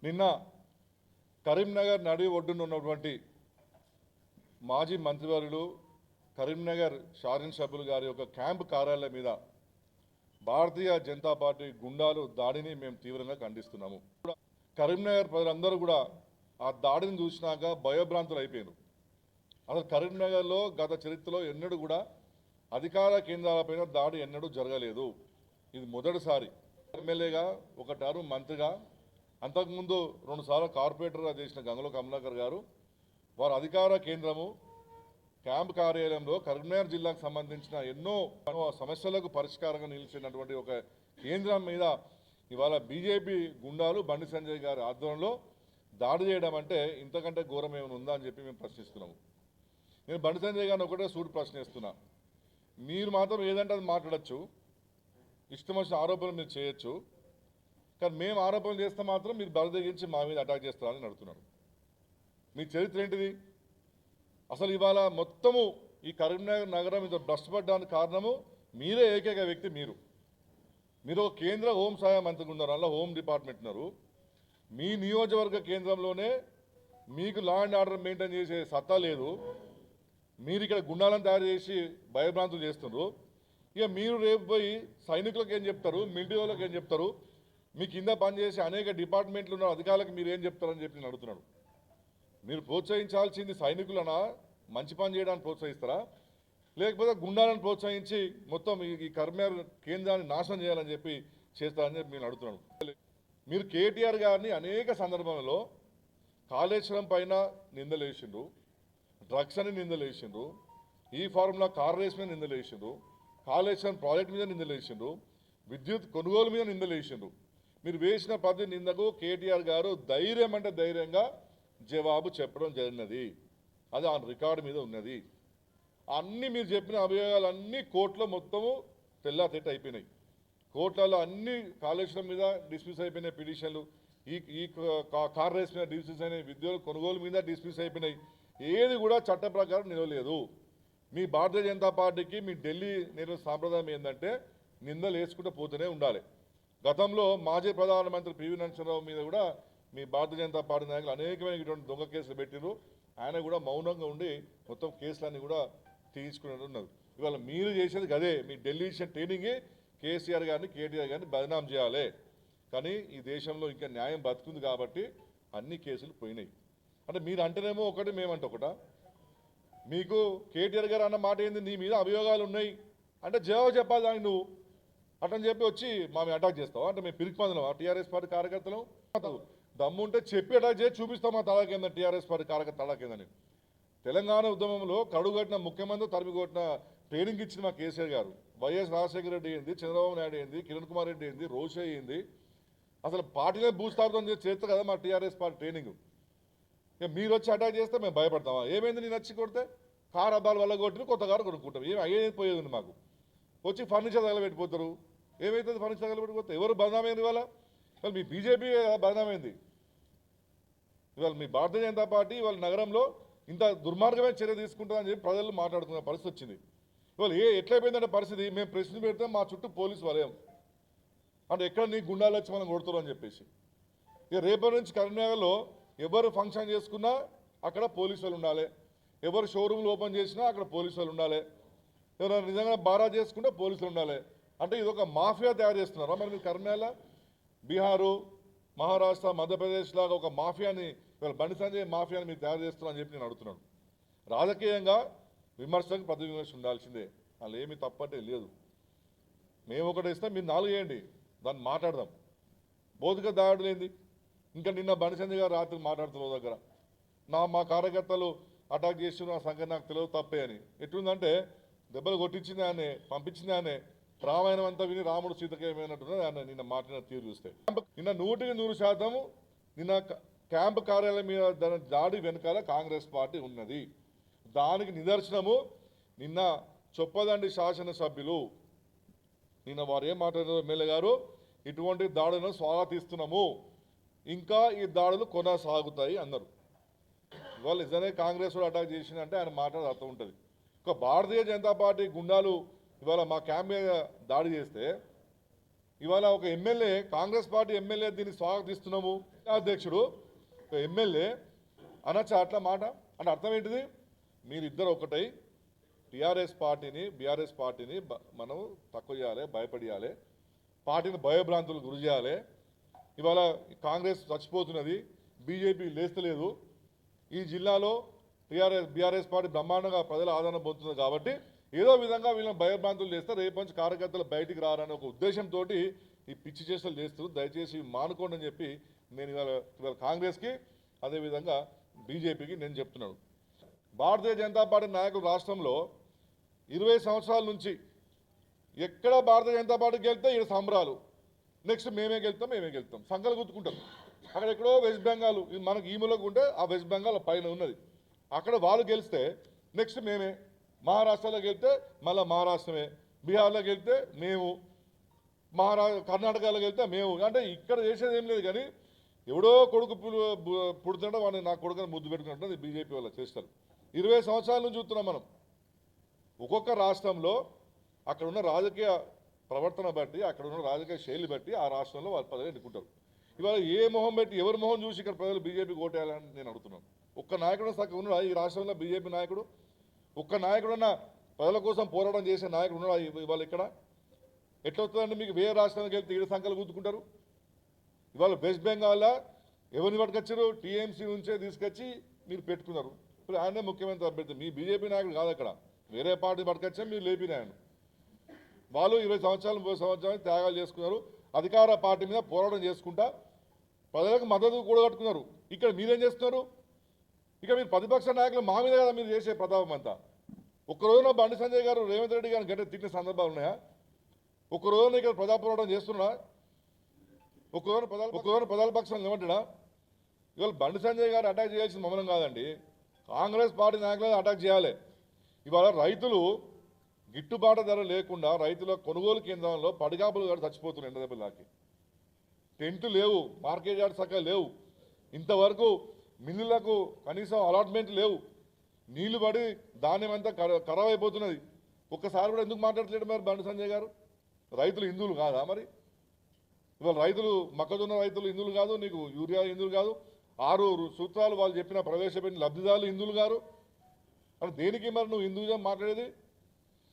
నిన్న కరీంనగర్ నడి ఒడ్డున ఉన్నటువంటి మాజీ మంత్రివర్యులు కరీంనగర్ శాసన సభ్యులు గారి యొక్క క్యాంపు కార్యాలయం మీద భారతీయ జనతా పార్టీ గుండాలు దాడిని మేము తీవ్రంగా ఖండిస్తున్నాము. కరీంనగర్ ప్రజలందరూ కూడా ఆ దాడిని చూసినాక భయభ్రాంతులు అయిపోయారు. అసలు కరీంనగర్లో గత చరిత్రలో ఎన్నడూ కూడా అధికార కేంద్రాలపైన దాడి ఎన్నడూ జరగలేదు. ఇది మొదటిసారి. ఎమ్మెల్యేగా ఒక టర్మ్ మంత్రిగా, అంతకుముందు 2 సార్లు కార్పొరేటర్గా చేసిన గంగుల కమలాకర్ గారు వారు అధికార కేంద్రము క్యాంప్ కార్యాలయంలో కరీంనగర్ జిల్లాకు సంబంధించిన ఎన్నో సమస్యలకు పరిష్కారంగా నిలిచినటువంటి ఒక కేంద్రం మీద ఇవాళ బీజేపీ గుండాలు బండి సంజయ్ గారి ఆధ్వర్యంలో దాడి చేయడం అంటే ఇంతకంటే ఘోరం ఏమైనా ఉందా అని చెప్పి మేము ప్రశ్నిస్తున్నాము. నేను బండి సంజయ్ గారిని ఒకటే సూటి ప్రశ్నిస్తున్నా. మీరు మాత్రం ఏదంటే అది మాట్లాడచ్చు, ఇష్టం వచ్చిన ఆరోపణలు మీరు చేయొచ్చు, కానీ మేము ఆరోపణలు చేస్తే మాత్రం మీరు బలదగించి మా మీద అటాక్ చేస్తారని అడుగుతున్నారు. మీ చరిత్ర ఏంటిది? అసలు ఇవాళ మొత్తము ఈ కరీంనగర్ నగరం ఇంత భ్రష్టపడ్డానికి కారణము మీరే. ఏకైక వ్యక్తి మీరు ఒక కేంద్ర హోం సహాయ మంత్రిగా ఉన్నారు, అలా హోమ్ డిపార్ట్మెంట్ ఉన్నారు. మీ నియోజకవర్గ కేంద్రంలోనే మీకు లా అండ్ ఆర్డర్ మెయింటైన్ చేసే సత్తా లేదు. మీరు ఇక్కడ గుండాలను తయారు చేసి భయభ్రాంతులు చేస్తున్నారు. ఇక మీరు రేపు పోయి సైనికులకు ఏం చెప్తారు, మిలిటరీ వాళ్ళకి ఏం చెప్తారు, మీ కింద పనిచేసే అనేక డిపార్ట్మెంట్లు ఉన్న అధికారులకు మీరు ఏం చెప్తారని చెప్పి నేను అడుగుతున్నాడు. మీరు ప్రోత్సహించాల్సింది సైనికులనా మంచి పని చేయడానికి ప్రోత్సహిస్తారా, లేకపోతే గుండాలను ప్రోత్సహించి మొత్తం ఈ కరీంనగర్ కేంద్రాన్ని నాశనం చేయాలని చెప్పి చేస్తారని చెప్పి నేను అడుగుతున్నాను. మీరు కేటీఆర్ గారిని అనేక సందర్భాలలో కాళేశ్వరం పైన నిందలు వేసిండ్రు, డ్రగ్స్ అని నిందలు వేసిండ్రు, ఈ ఫార్ములా కార్ రేస్ మీద నిందలు వేసిండ్రు, కాళేశ్వరం ప్రాజెక్ట్ మీద నిందలు వేసిండ్రు, విద్యుత్ కొనుగోలు మీద నిందలు వేసిండ్రు. మీరు వేసిన ప్రతి నిందకు కేటీఆర్ గారు ధైర్యం అంటే ధైర్యంగా జవాబు చెప్పడం జరిగినది. అది ఆ రికార్డు మీద ఉన్నది. అన్నీ మీరు చెప్పిన అభియోగాలన్నీ కోర్టులో మొత్తము తెల్లాతెట్టు అయిపోయినాయి. కోర్టులలో అన్ని కాళేశ్వరం మీద డిస్మిస్ అయిపోయినాయి పిటిషన్లు, ఈ కార్ రేస్ మీద డిస్మిస్ అయినాయి, విద్యుత్ కొనుగోలు మీద డిస్మిస్ అయిపోయినాయి. ఏది కూడా చట్ట ప్రకారం నిలవలేదు. మీ భారతీయ జనతా పార్టీకి మీ ఢిల్లీ నిర్వహణ సాంప్రదాయం ఏంటంటే నిందలు వేసుకుంటూ పోతూనే ఉండాలి. గతంలో మాజీ ప్రధానమంత్రి పివి నరసింహరావు మీద కూడా మీ భారతీయ జనతా పార్టీ నాయకులు అనేకమైన ఇటువంటి దొంగ కేసులు పెట్టిరు. ఆయన కూడా మౌనంగా ఉండి మొత్తం కేసులన్నీ కూడా తీసుకుని ఉన్నారు. ఇవాళ మీరు చేసేది అదే. మీ ఢిల్లీ ఇచ్చిన ట్రైనింగే కేసీఆర్ గారిని కేటీఆర్ గారిని బదనాం చేయాలి. కానీ ఈ దేశంలో ఇంకా న్యాయం బతుకుంది కాబట్టి అన్ని కేసులు పోయినాయి. అంటే మీరు అంటేనేమో ఒకటి, మేమంటే ఒకట. మీకు కేటీఆర్ గారు అన్న మాట ఏంది, నీ మీద అభియోగాలు ఉన్నాయి అంటే జవాబు చెప్పాలి దానికి. నువ్వు అటని చెప్పి వచ్చి మా మీద అటాక్ చేస్తావా? అంటే మేము పిరికి పొందలేమా టీఆర్ఎస్ పార్టీ కార్యకర్తలు? దమ్ముంటే చెప్పి అటాక్ చేసి చూపిస్తాం మా తడాకేందని, టీఆర్ఎస్ పార్టీ కార్యకర్త తడాకేందని. తెలంగాణ ఉద్యమంలో కడుగట్టిన ముఖ్యమంత్రి తరిమికొట్టిన ట్రైనింగ్ ఇచ్చిన మా కేసీఆర్ గారు, వైఎస్ రాజశేఖర రెడ్డి ఏంది, చంద్రబాబు నాయుడు ఏంది, కిరణ్ కుమార్ రెడ్డి ఏంది, రోషే ఏంది, అసలు పార్టీనే భూస్థాపితం చేస్తే కదా మా టీఆర్ఎస్ పార్టీ ట్రైనింగ్. ఇక మీరు వచ్చి అటాక్ చేస్తే మేము భయపడతామా? ఏమైంది నేను వచ్చి కొడితే? కారు అద్దాల వల్ల కొట్టిన కొత్త కారు కొనుక్కుంటాం. ఏమి అయ్యేది పోయేది మాకు. వచ్చి ఫర్నిచర్ తగలబెట్టిపోతారు. ఏమవుతుంది ఫర్నిచర్ తగలబెట్టిపోతే? ఎవరు బదనామైంది ఇవాళ? మీ బీజేపీ బదనామైంది. ఇవాళ మీ భారతీయ జనతా పార్టీ ఇవాళ నగరంలో ఇంత దుర్మార్గమైన చర్య తీసుకుంటుందని చెప్పి ప్రజలు మాట్లాడుతున్న పరిస్థితి వచ్చింది. ఇవాళ ఎట్లయిపోయిందంటే పరిస్థితి, మేము ప్రశ్న పెడితే మా చుట్టూ పోలీసు వలయం అంటే ఎక్కడ నీ గుండాలు వచ్చి మనం కొడుతారు అని చెప్పేసి. ఇక రేపటి నుంచి కరీంనగర్లో ఎవరు ఫంక్షన్ చేసుకున్నా అక్కడ పోలీసు వాళ్ళు ఉండాలి, ఎవరు షోరూమ్లు ఓపెన్ చేసినా అక్కడ పోలీసు వాళ్ళు ఉండాలి, ఎవరైనా నిజంగా బారా చేసుకుంటే పోలీసులు ఉండాలి. అంటే ఇది ఒక మాఫియా తయారు చేస్తున్నారా మరి మీరు కరీంనగర్లో? బీహారు, మహారాష్ట్ర, మధ్యప్రదేశ్ లాగా ఒక మాఫియాని ఇవాళ బండి సంజయ్ మాఫియాని మీరు తయారు చేస్తున్నారని చెప్పి నేను అడుగుతున్నాను. రాజకీయంగా విమర్శకు ప్రతి విమర్శ ఉండాల్సిందే, వాళ్ళు ఏమీ తప్పంటే లేదు. మేము ఒకటి ఇస్తాం, మీరు 4 వేయండి, దాన్ని మాట్లాడదాం. భౌతిక దాడులు ఏంది? ఇంకా నిన్న బండి సంజయ్ గారు రాత్రి మాట్లాడుతున్నారు దగ్గర మా కార్యకర్తలు అటాక్ చేసి నా సంగతి నాకు తెలియదు తప్పే అని. ఎట్లుందంటే దెబ్బలు కొట్టించింది ఆయనే, పంపించింది ఆయనే, రామాయణం అంతా విని రాముడు సీతకి ఏమైనట్టున్నది ఆయన నిన్న మాట్లాడిన తీరు చూస్తే. నిన్న 100% నిన్న క్యాంపు కార్యాలయం మీద దాడి వెనకాల కాంగ్రెస్ పార్టీ ఉన్నది. దానికి నిదర్శనము నిన్న చొప్పదండి శాసనసభ్యులు నిన్న వారు ఏం మాట్లాడారు, ఎమ్మెల్యే గారు, ఇటువంటి దాడులను స్వాగతిస్తున్నాము, ఇంకా ఈ దాడులు కొనసాగుతాయి అన్నారు. ఇవాళ నిజమే కాంగ్రెస్ కూడా అటాక్ చేసిందంటే ఆయన మాట్లాడే అర్థం ఉంటుంది. ఒక భారతీయ జనతా పార్టీ గుండాలు ఇవాళ మా క్యాంప్ మీద దాడి చేస్తే ఇవాళ ఒక ఎమ్మెల్యే, కాంగ్రెస్ పార్టీ ఎమ్మెల్యే దీన్ని స్వాగతిస్తున్నాము అధ్యక్షుడు ఒక ఎమ్మెల్యే అనొచ్చా అట్లా మాట? అంటే అర్థం ఏంటిది? మీరిద్దరు ఒకటై బీఆర్ఎస్ పార్టీని మనం తక్కువ చేయాలి, భయపడియాలి, పార్టీని భయభ్రాంతులకు గురి చేయాలి. ఇవాళ కాంగ్రెస్ చచ్చిపోతున్నది, బీజేపీ లేస్తలేదు, ఈ జిల్లాలో బీఆర్ఎస్ పార్టీ బ్రహ్మాండంగా ప్రజల ఆదరణ పొందుతుంది కాబట్టి ఏదో విధంగా వీళ్ళని భయభ్రాంతులు చేస్తే రేపు నుంచి కార్యకర్తలు బయటికి రారనే ఒక ఉద్దేశంతో ఈ పిచ్చి చేష్టలు చేస్తూ దయచేసి మానుకోండి అని చెప్పి నేను ఇవాళ కాంగ్రెస్కి అదేవిధంగా బీజేపీకి నేను చెప్తున్నాను. భారతీయ జనతా పార్టీ నాయకులు రాష్ట్రంలో 20 సంవత్సరాల నుంచి ఎక్కడ భారతీయ జనతా పార్టీకి వెళ్తే ఈడ సంబరాలు, నెక్స్ట్ మేమే గెలుస్తాం సంకలు గుర్తుకుంటాం. అక్కడ ఎక్కడో వెస్ట్ బెంగాల్ మనకి ఈ మూలకు ఉంటే ఆ వెస్ట్ బెంగాల్ పైన ఉన్నది, అక్కడ వాళ్ళు గెలిస్తే నెక్స్ట్ మేమే, మహారాష్ట్రలోకి వెళ్తే మళ్ళీ మహారాష్ట్రమే, బీహార్లోకి వెళ్తే మేము, కర్ణాటకలోకి వెళ్తే మేము. అంటే ఇక్కడ చేసేది ఏం లేదు, కానీ ఎవడో కొడుకు పుడుతుంటే వాడిని నా కొడుకుని ముద్దు పెట్టుకుంటుంది బీజేపీ వాళ్ళు చేస్తారు. 20 సంవత్సరాల నుంచి చూస్తున్నాం మనం. ఒక్కొక్క రాష్ట్రంలో అక్కడ ఉన్న రాజకీయ ప్రవర్తన బట్టి, అక్కడ ఉన్న రాజకీయ శైలి బట్టి ఆ రాష్ట్రంలో వాళ్ళు ప్రజలు ఎన్నుకుంటారు. ఇవాళ ఏ మొహం పెట్టి ఎవరి మొహం చూసి ఇక్కడ ప్రజలు బీజేపీకి ఓటేయాలని నేను అడుగుతున్నాను. ఒక్క నాయకుడు సగం ఉన్నాడా ఈ రాష్ట్రంలో బీజేపీ నాయకుడు? ఒక్క నాయకుడున్న ప్రజల కోసం పోరాటం చేసే నాయకుడు ఉన్నాడా ఇవాళ ఇక్కడ? ఎట్లా వస్తుందంటే మీకు వేరే రాష్ట్రానికి వెళ్తే ఈడ సంఖ్యలు గుర్తుకుంటారు. ఇవాళ వెస్ట్ బెంగాల్లో ఎవరిని పట్టుకొచ్చారు? టీఎంసీ నుంచే తీసుకొచ్చి మీరు పెట్టుకున్నారు. ఇప్పుడు ఆయనే ముఖ్యమంత్రి అభ్యర్థి, మీ బీజేపీ నాయకుడు కాదు, అక్కడ వేరే పార్టీ పట్టుకొచ్చా మీరు లేపిన ఆయన. వాళ్ళు 20 సంవత్సరాలు 30 సంవత్సరాలు త్యాగాలు చేసుకున్నారు, అధికార పార్టీ మీద పోరాటం చేసుకుంటా ప్రజలకు మద్దతు కూడగట్టుకున్నారు. ఇక్కడ మీరేం చేస్తున్నారు? ఇక మీరు ప్రతిపక్ష నాయకులు మా మీద కదా మీరు చేసే ప్రతాపం అంతా. ఒక్కరోజున బండి సంజయ్ గారు రేవంత్ రెడ్డి గారిని గట్టిగా తిట్టిన సందర్భాలు ఉన్నాయా? ఒక్కరోజున ఇక్కడ ప్రజా పోరాటం చేస్తున్నా? ఒక్కరోజున ప్రజల పక్షాన్ని నిలబడ్డా? ఇవాళ బండి సంజయ్ గారు అటాక్ చేయాల్సిన మమ్మల్ని కాదండి, కాంగ్రెస్ పార్టీ నాయకులను అటాక్ చేయాలి. ఇవాళ రైతులు గిట్టుబాటు ధర లేకుండా రైతుల కొనుగోలు కేంద్రంలో పడిగాపులు గారు చచ్చిపోతున్నారు. ఎండ దెబ్బలాకి టెంట్లు లేవు, మార్కెట్ యార్డ్ చక్కగా లేవు, ఇంతవరకు మిల్లులకు కనీసం అలాట్మెంట్ లేవు, నీళ్లు పడి ధాన్యం అంతా ఖరాబ్ అయిపోతున్నది. ఒక్కసారి కూడా ఎందుకు మాట్లాడట్లేదు మరి బండి సంజయ్ గారు? రైతులు హిందువులు కాదా మరి? ఇవాళ రైతులు మొక్కజొన్న రైతులు హిందువులు కాదు, నీకు యూరియా హిందువులు కాదు, 6 సూత్రాలు వాళ్ళు చెప్పిన ప్రవేశపెట్టిన లబ్ధిదారులు హిందువులు గారు. అంటే దేనికి మరి నువ్వు హిందూజం మాట్లాడేది?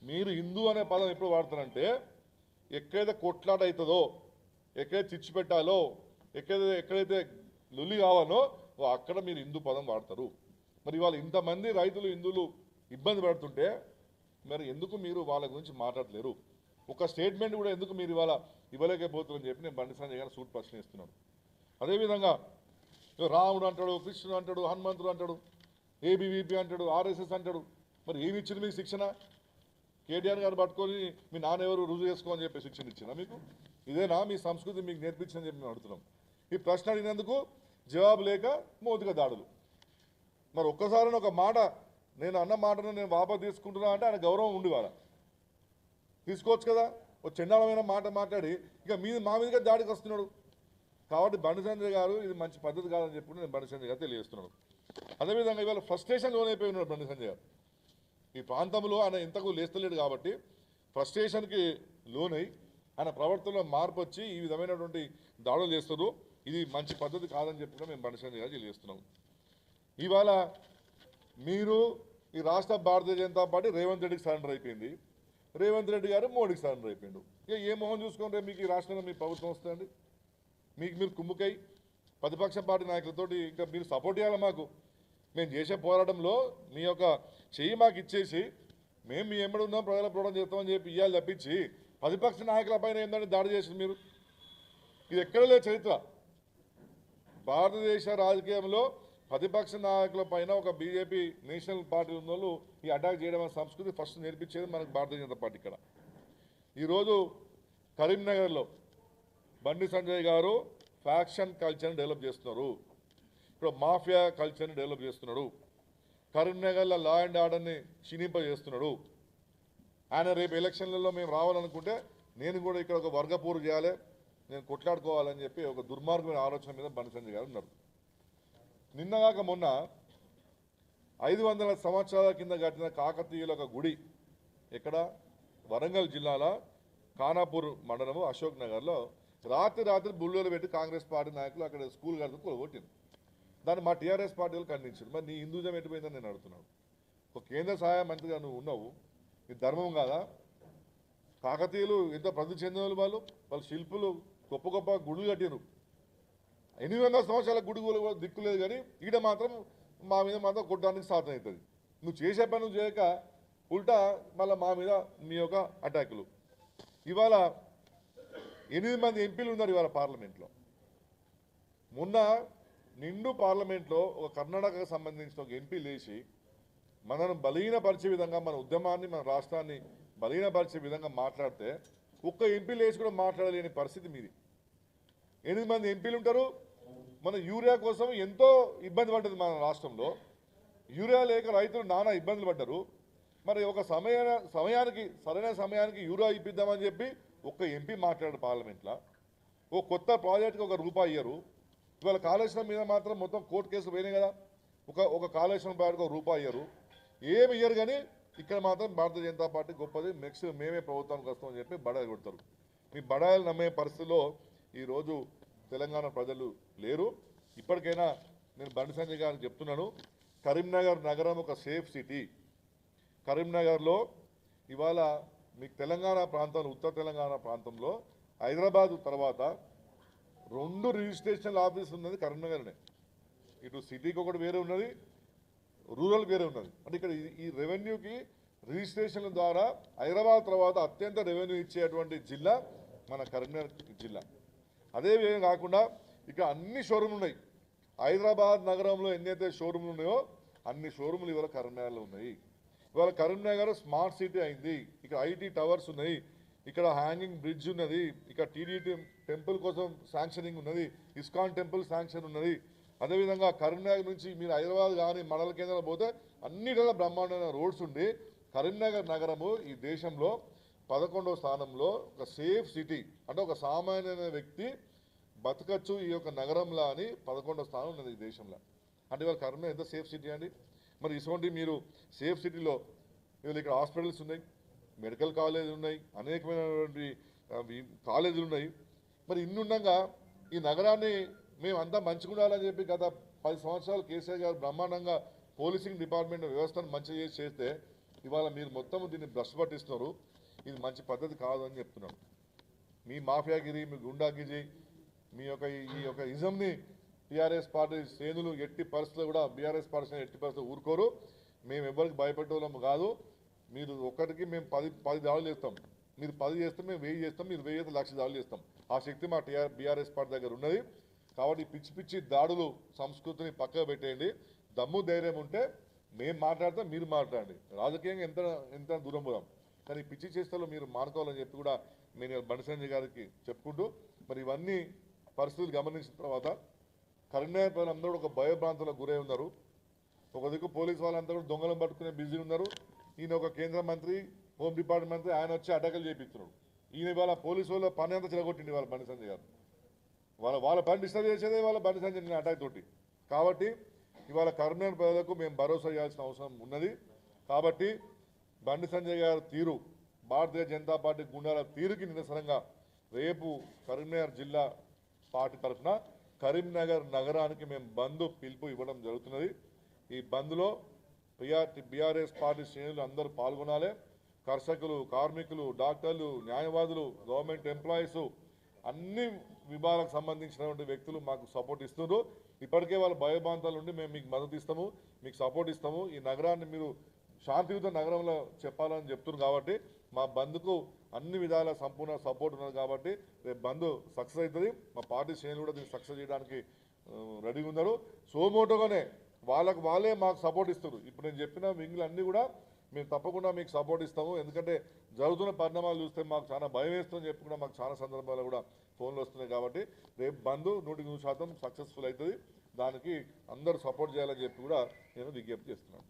మీరు హిందూ అనే పదం ఎప్పుడు వాడతారంటే ఎక్కడైతే కొట్లాట అవుతుందో, ఎక్కడైతే చిచ్చు పెట్టాలో, ఎక్కడైతే లొల్లి కావాలో అక్కడ మీరు హిందూ పదం వాడతారు. మరి ఇవాళ ఇంతమంది రైతులు హిందువులు ఇబ్బంది పడుతుంటే మరి ఎందుకు మీరు వాళ్ళ గురించి మాట్లాడలేరు? ఒక స్టేట్మెంట్ కూడా ఎందుకు మీరు ఇవాళ ఇవ్వలేకపోతున్నారని చెప్పి నేను బండి సంజయ్ గారు సూట్ ప్రశ్న ఇస్తున్నాను. అదేవిధంగా రాముడు అంటాడు, కృష్ణుడు అంటాడు, హనుమంతుడు అంటాడు, ఏబీవీపీ అంటాడు, ఆర్ఎస్ఎస్ అంటాడు. మరి ఏమి ఇచ్చింది మీకు శిక్షణ? కేటీఆర్ గారు పట్టుకొని మీ నాన్న ఎవరు రుజువు చేసుకోమని చెప్పి శిక్షణ ఇచ్చిందా మీకు? ఇదేనా మీ సంస్కృతి మీకు నేర్పించిందని చెప్పి మేము అడుగుతున్నాం. ఈ ప్రశ్న అడిగినందుకు జవాబు లేక మోదిగా దాడులు. మరి ఒక్కసారి ఒక మాట, నేను అన్న మాటను నేను వాపసు తీసుకుంటున్నా అంటే ఆయన గౌరవం ఉండి వాళ్ళ తీసుకోవచ్చు కదా. ఒక చండాలమైన మాట మాట్లాడి ఇక మా మీదుగా దాడికి వస్తున్నాడు. కాబట్టి బండి సంజయ్ గారు ఇది మంచి పద్ధతి కాదని చెప్పి నేను బండి సంజయ్ గారు తెలియజేస్తున్నాను. అదేవిధంగా ఇవాళ ఫ్రస్ట్రేషన్ లోనైపోయి ఉన్నాడు బండి సంజయ్ గారు. ఈ ప్రాంతంలో ఆయన ఇంతకు లేస్తలేడు కాబట్టి ఫ్రస్ట్రేషన్కి లోనై ఆయన ప్రవర్తనలో మార్పు వచ్చి ఈ విధమైనటువంటి దాడులు చేస్తారు. ఇది మంచి పద్ధతి కాదని చెప్పి మేము బండి సంజయ్ గారు తెలియజేస్తున్నాము. ఇవాళ మీరు ఈ రాష్ట్ర భారతీయ జనతా పార్టీ రేవంత్ రెడ్డికి సరెండర్ అయిపోయింది, రేవంత్ రెడ్డి గారు మోడీకి సరెండర్ అయిపోయిండు. ఇక ఏ మొహం చూసుకుంటే మీకు ఈ రాష్ట్రంలో మీ ప్రభుత్వం వస్తుందండి? మీరు కుమ్ముకై ప్రతిపక్ష పార్టీ నాయకులతోటి ఇంకా మీరు సపోర్ట్ చేయాలి. మాకు మేము చేసే పోరాటంలో మీ యొక్క చెయ్యి మాకు ఇచ్చేసి మేము మీ ఎంబడి ఉన్నాం, ప్రజల పోరాటం చేస్తామని చెప్పి ఇవ్వాలి తప్పించి ప్రతిపక్ష నాయకుల పైన ఏంటంటే దాడి చేసింది మీరు. ఇది ఎక్కడ లేదు చరిత్ర. భారతదేశ రాజకీయంలో ప్రతిపక్ష నాయకుల పైన ఒక బీజేపీ నేషనల్ పార్టీ ఉన్న వాళ్ళు ఈ అటాక్ చేయడం అనే సంస్కృతి ఫస్ట్ నేర్పించేది మనకు భారతీయ జనతా పార్టీ. ఇక్కడ ఈరోజు కరీంనగర్లో బండి సంజయ్ గారు ఫ్యాక్షన్ కల్చర్ని డెవలప్ చేస్తున్నారు, ఇప్పుడు మాఫియా కల్చర్ని డెవలప్ చేస్తున్నాడు, కరీంనగర్లో లా అండ్ ఆర్డర్ని క్షీణింపజేస్తున్నాడు. ఆయన రేపు ఎలక్షన్లలో మేము రావాలనుకుంటే నేను కూడా ఇక్కడ ఒక వర్గపూరు చేయాలి, నేను కొట్లాడుకోవాలని చెప్పి ఒక దుర్మార్గమైన ఆలోచన మీద బండి సంజయ్ గారు ఉన్నారు. నిన్నగాక మొన్న 500 సంవత్సరాల కింద కట్టిన కాకతీయుల ఒక గుడి ఎక్కడ వరంగల్ జిల్లాలో ఖానాపూర్ మండలము అశోక్ నగర్లో రాత్రి బుల్లోలు పెట్టి కాంగ్రెస్ పార్టీ నాయకులు అక్కడ స్కూల్ కడుతూ కొలగొట్టింది. దాన్ని మా టీఆర్ఎస్ పార్టీలు ఖండించారు. మరి నీ హిందూజం ఎటుపోయిందని నేను అడుగుతున్నాను. ఒక కేంద్ర సహాయ మంత్రిగా నువ్వు ఉన్నావు, నీ ధర్మం కాదా? కాకతీయులు ఎంత ప్రసిద్ధి చెందిన వాళ్ళు శిల్పులు గొప్ప గొప్ప గుడులు కట్టారు. 800 సంవత్సరాల గుడి కూడా దిక్కులేదు, కానీ ఈడ మాత్రం మా మీద మాత్రం కొట్టడానికి సాధన అవుతుంది. నువ్వు చేసే పని నువ్వు చేయక ఉల్టా మళ్ళీ మా మీద నీ యొక్క అటాకులు. ఇవాళ 8 మంది ఎంపీలు ఉన్నారు ఇవాళ పార్లమెంట్లో. మొన్న నిండు పార్లమెంట్లో ఒక కర్ణాటకకు సంబంధించిన ఒక ఎంపీ లేచి మనను బలహీనపరిచే విధంగా, మన ఉద్యమాన్ని, మన రాష్ట్రాన్ని బలహీనపరిచే విధంగా మాట్లాడితే ఒక్క ఎంపీ లేచి కూడా మాట్లాడలేని పరిస్థితి మీది. 8 మంది ఎంపీలు ఉంటారు. మన యూరియా కోసం ఎంతో ఇబ్బంది పడ్డది మన రాష్ట్రంలో. యూరియా లేక రైతులు నానా ఇబ్బందులు పడ్డారు. మరి ఒక సమయానికి సరైన సమయానికి యూరియా ఇప్పిద్దామని చెప్పి ఒక్క ఎంపీ మాట్లాడారు పార్లమెంట్లో. ఓ కొత్త ప్రాజెక్టుకి ₹1 ఇయ్యరు. ఇవాళ కాళేశ్వరం మీద మాత్రం మొత్తం కోర్టు కేసులు పోయినాయి కదా. ఒక కాళేశ్వరం ప్రాజెక్టుకి ₹1 ఇయ్యరు, ఏమి ఇయ్యరు. కానీ ఇక్కడ మాత్రం భారతీయ జనతా పార్టీ గొప్పది, నెక్స్ట్ మేమే ప్రభుత్వానికి వస్తామని చెప్పి బడాయి కొడతారు. మీ బడాయిలు నమ్మే పరిస్థితిలో ఈరోజు తెలంగాణ ప్రజలు లేరు. ఇప్పటికైనా నేను బండి సంజయ్ గారికి చెప్తున్నాను, కరీంనగర్ నగరం ఒక సేఫ్ సిటీ. కరీంనగర్లో ఇవాళ మీకు తెలంగాణ ప్రాంతంలో, ఉత్తర తెలంగాణ ప్రాంతంలో హైదరాబాద్ తర్వాత 2 రిజిస్ట్రేషన్ ఆఫీసులు ఉన్నది కరీంనగర్నే. ఇటు సిటీకి ఒకటి వేరే ఉన్నది, రూరల్ వేరే ఉన్నది. అంటే ఇక్కడ ఈ రెవెన్యూకి రిజిస్ట్రేషన్ల ద్వారా హైదరాబాద్ తర్వాత అత్యంత రెవెన్యూ ఇచ్చేటువంటి జిల్లా మన కరీంనగర్ జిల్లా. అదే విధంగా కాకుండా ఇక్కడ అన్ని షోరూమ్లు ఉన్నాయి. హైదరాబాద్ నగరంలో ఎన్నైతే షోరూమ్లు ఉన్నాయో అన్ని షోరూమ్లు ఇవాళ కరీంనగర్లో ఉన్నాయి. ఇవాళ కరీంనగర్ స్మార్ట్ సిటీ అయింది. ఇక్కడ ఐటీ టవర్స్ ఉన్నాయి, ఇక్కడ హ్యాంగింగ్ బ్రిడ్జ్ ఉన్నది, ఇక్కడ టీడీటీ టెంపుల్ కోసం శాంక్షనింగ్ ఉన్నది, ఇస్కాన్ టెంపుల్ శాంక్షన్ ఉన్నది. అదేవిధంగా కరీంనగర్ నుంచి మీరు హైదరాబాద్ కానీ మండల కేంద్రాలు పోతే అన్నిటిలో బ్రహ్మాండమైన రోడ్స్ ఉండి కరీంనగర్ నగరము ఈ దేశంలో 11వ స్థానంలో ఒక సేఫ్ సిటీ. అంటే ఒక సామాన్యమైన వ్యక్తి బతకచ్చు ఈ యొక్క నగరంలో అని 11వ స్థానం ఉన్నది ఈ దేశంలో. అంటే ఇవాళ కరీంనగర్ ఎంత సేఫ్ సిటీ అండి. మరి ఇటువంటి మీరు సేఫ్ సిటీలో ఇవాళ ఇక్కడ హాస్పిటల్స్ ఉన్నాయి, మెడికల్ కాలేజీలు ఉన్నాయి, అనేకమైనటువంటి కాలేజీలు ఉన్నాయి. మరి ఇన్నుండగా ఈ నగరాన్ని మేము అంతా మంచిగుండాలని చెప్పి గత 10 సంవత్సరాలు కేసీఆర్ గారు బ్రహ్మాండంగా పోలీసింగ్ డిపార్ట్మెంట్ వ్యవస్థను మంచిగా చేస్తే ఇవాళ మీరు మొత్తం దీన్ని భ్రష్టు పట్టిస్తున్నారు. ఇది మంచి పద్ధతి కాదు అని చెప్తున్నాను. మీ మాఫియాగిరి, మీ గుండాగిరి, మీ యొక్క ఈ యొక్క ఇజంని టీఆర్ఎస్ పార్టీ శ్రేణులు ఎట్టి పరిస్థితులు కూడా బీఆర్ఎస్ పార్టీ ఎట్టి పరిస్థితులు ఊరుకోరు. మేము ఎవరికి భయపెట్టేవాళ్ళము కాదు. మీరు ఒక్కటికి మేము 10 దాడులు చేస్తాం, మీరు 10 చేస్తే మేము 1000 చేస్తాం, మీరు 1000 అయితే 1,00,000 దాడులు చేస్తాం. ఆ శక్తి మా బీఆర్ఎస్ పార్టీ దగ్గర ఉన్నది. కాబట్టి పిచ్చి పిచ్చి దాడులు సంస్కృతిని పక్కకు పెట్టేయండి. దమ్ము ధైర్యం ఉంటే మేము మాట్లాడతాం, మీరు మాట్లాడండి. రాజకీయంగా ఎంత దూరం పోదాం, కానీ పిచ్చి చేష్టలు మీరు మానుకోవాలని చెప్పి కూడా నేను బండి సంజయ్ గారికి చెప్పుకుంటూ, మరి ఇవన్నీ పరిస్థితులు గమనించిన తర్వాత కరీంనగర్ ప్రజలందరూ ఒక భయభ్రాంతులకు గురై ఉన్నారు. ఒక దిక్కు పోలీసు వాళ్ళందరూ కూడా దొంగలను పట్టుకునే బిజీ ఉన్నారు. ఈయన ఒక కేంద్ర మంత్రి, హోమ్ డిపార్ట్మెంట్ మంత్రి, ఆయన వచ్చి అటాకులు చేపిస్తున్నాడు. ఈయన ఇవాళ పోలీసు వాళ్ళ పని అంతా చెడగొట్టింది వాళ్ళ బండి సంజయ్ గారు. వాళ్ళ పని డిస్టర్బ్ చేసేదే వాళ్ళ బండి సంజయ్ నేను అటాక్ తోటి. కాబట్టి ఇవాళ కరీంనగర్ ప్రజలకు మేము భరోసా ఇవ్వాల్సిన అవసరం ఉన్నది. కాబట్టి బండి సంజయ్ గారు తీరు, భారతీయ జనతా పార్టీ గుండాల తీరుకి నిరసనంగా రేపు కరీంనగర్ జిల్లా పార్టీ తరఫున కరీంనగర్ నగరానికి మేము బంద్ పిలుపు ఇవ్వడం జరుగుతున్నది. ఈ బంద్లో బీఆర్ఎస్ పార్టీ శ్రేణులు అందరూ పాల్గొనాలి. కర్షకులు, కార్మికులు, డాక్టర్లు, న్యాయవాదులు, గవర్నమెంట్ ఎంప్లాయీస్, అన్ని విభాగాలకు సంబంధించినటువంటి వ్యక్తులు మాకు సపోర్ట్ ఇస్తున్నారు. ఇప్పటికే వాళ్ళ భయభ్రాంతాల నుండి మేము మీకు మద్దతు ఇస్తాము, మీకు సపోర్ట్ ఇస్తాము. ఈ నగరాన్ని మీరు శాంతియుత నగరంలో చెప్పాలని చెప్తున్నారు. కాబట్టి మా బంద్కు అన్ని విధాల సంపూర్ణ సపోర్ట్ ఉన్నది. కాబట్టి రేపు బంద్ సక్సెస్ అవుతుంది. మా పార్టీ శ్రేణులు కూడా దీన్ని సక్సెస్ చేయడానికి రెడీగా ఉన్నారు. సోమోటోగానే వాళ్ళే మాకు సపోర్ట్ ఇస్తారు. ఇప్పుడు నేను చెప్పిన వింగ్లు అన్నీ కూడా మేము తప్పకుండా మీకు సపోర్ట్ ఇస్తాము. ఎందుకంటే జరుగుతున్న పరిణామాలు చూస్తే మాకు చాలా భయం వేస్తుందని చెప్పి కూడా మాకు చాలా సందర్భాలు కూడా ఫోన్లు వస్తున్నాయి. కాబట్టి రేపు బంద్ 100% సక్సెస్ఫుల్ అవుతుంది. దానికి అందరూ సపోర్ట్ చేయాలని చెప్పి కూడా నేను విజ్ఞప్తి చేస్తున్నాను.